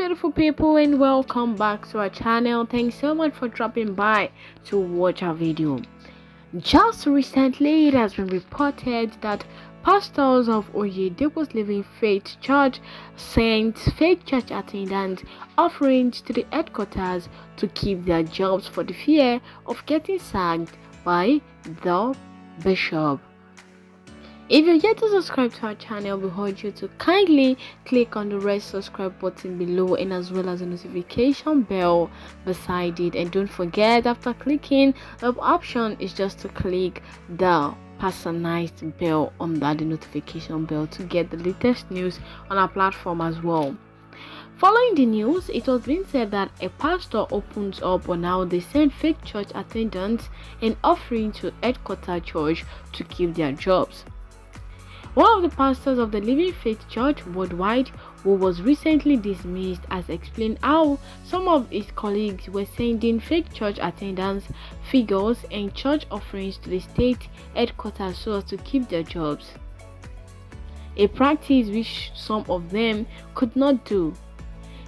beautiful people, and welcome back to our channel. Thanks so much for dropping by to watch our video. Just recently, it has been reported that pastors of Oyedepo's Living Faith Church sent fake church attendants offerings to the headquarters to keep their jobs for the fear of getting sacked by the bishop. If you're yet to subscribe to our channel, we urge you to kindly click on the red subscribe button below, and as well as the notification bell beside it. And don't forget, after clicking, the option is just to click the personalized bell on that, the notification bell, to get the latest news on our platform as well. Following the news, it was being said that a pastor opens up on how they send fake church attendants and offering to headquarter church to keep their jobs. One of the pastors of the Living Faith Church worldwide, who was recently dismissed, has explained how some of his colleagues were sending fake church attendance figures and church offerings to the state headquarters so as to keep their jobs, a practice which some of them could not do.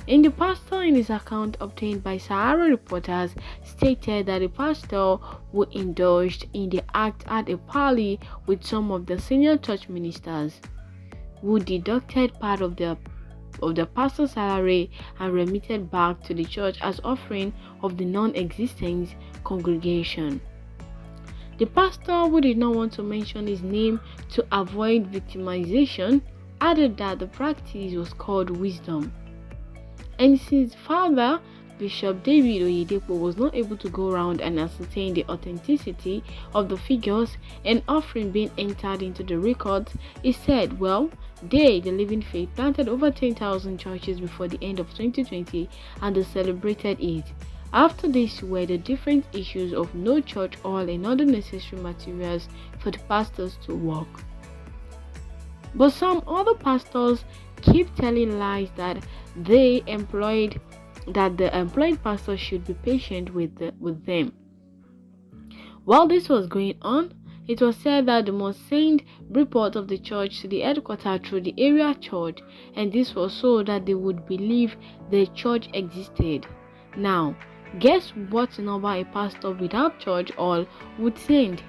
In the pastor, in his account obtained by Sahara reporters, stated that the pastor who indulged in the act had a parley with some of the senior church ministers, who deducted part of the pastor's salary and remitted back to the church as offering of the non-existent congregation. The pastor, who did not want to mention his name to avoid victimization, added that the practice was called wisdom. And since Father Bishop David Oyedepo was not able to go around and ascertain the authenticity of the figures and offering being entered into the records, he said, well, they, the Living Faith, planted over 10,000 churches before the end of 2020, and they celebrated it. After this were the different issues of no church oil and other necessary materials for the pastors to work. But some other pastors keep telling lies that the employed pastor should be patient with them. While this was going on, it was said that they must send report of the church to the headquarters through the area church, and this was so that they would believe the church existed. Now, guess what number a pastor without church oil would send?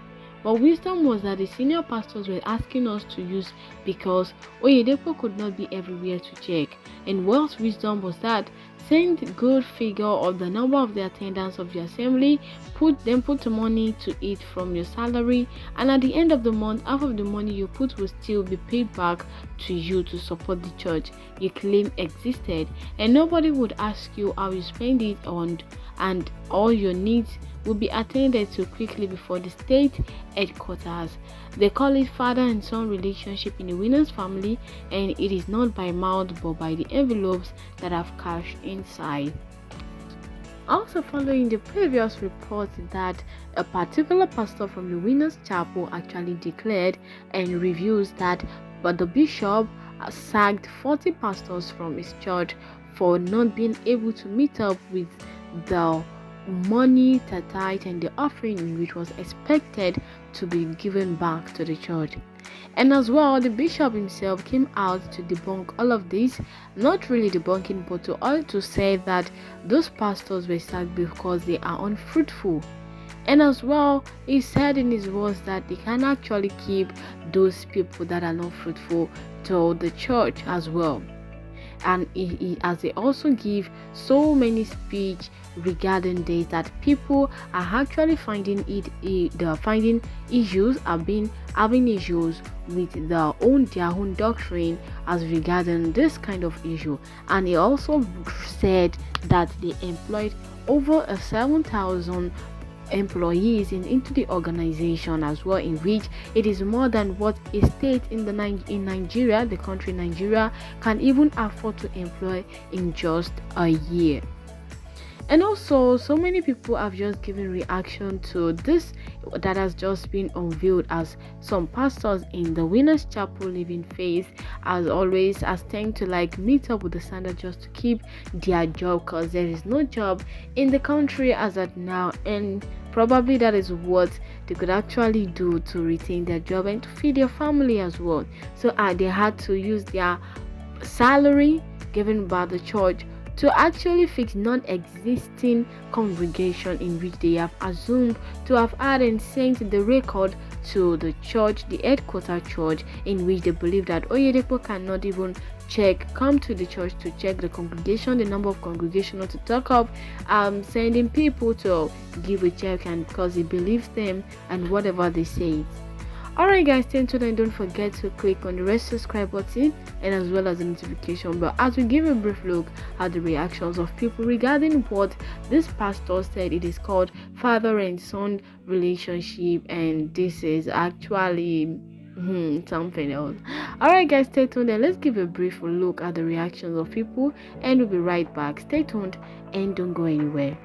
But wisdom was that the senior pastors were asking us to use, because Oyedepo could not be everywhere to check. And Wells' wisdom was that send good figure of the number of the attendance of the assembly, put the money to it from your salary, and at the end of the month, half of the money you put will still be paid back to you to support the church you claim existed, and nobody would ask you how you spend it on, and all your needs will be attended to quickly before the state headquarters. They call it father and son relationship in the winner's family, and it is not by mouth but by the envelopes that have cash inside. Also, following the previous report that a particular pastor from the Winners Chapel actually declared and reviews that but the bishop sacked 40 pastors from his church for not being able to meet up with the money, the tithe, and the offering which was expected to be given back to the church. And as well, the bishop himself came out to debunk all of this, not really debunking, but to say that those pastors were sacked because they are unfruitful. And as well, he said in his words that they can actually keep those people that are not fruitful to the church as well. And as they also give so many speech regarding this, that people are actually finding issues with their own doctrine as regarding this kind of issue. And he also said that they employed over 7,000 employees into the organization as well, in which it is more than what a state in Nigeria, the country Nigeria, can even afford to employ in just a year. And also, so many people have just given reaction to this that has just been unveiled, as some pastors in the Winners Chapel Living Faith, as always, has tend to meet up with the standard just to keep their job, because there is no job in the country as at now, and probably that is what they could actually do to retain their job and to feed their family as well. So they had to use their salary given by the church to actually fix non-existing congregation in which they have assumed to have had and sent the record to the church, the headquarter church, in which they believe that Oyedepo cannot even come to the church to check the congregation, the number of congregation, or to talk of sending people to give a check, and because he believes them and whatever they say. Alright guys, stay tuned and don't forget to click on the red subscribe button and as well as the notification bell as we give a brief look at the reactions of people regarding what this pastor said. It is called father and son relationship, and this is actually something else. Alright guys, stay tuned and let's give a brief look at the reactions of people, and we'll be right back. Stay tuned and don't go anywhere.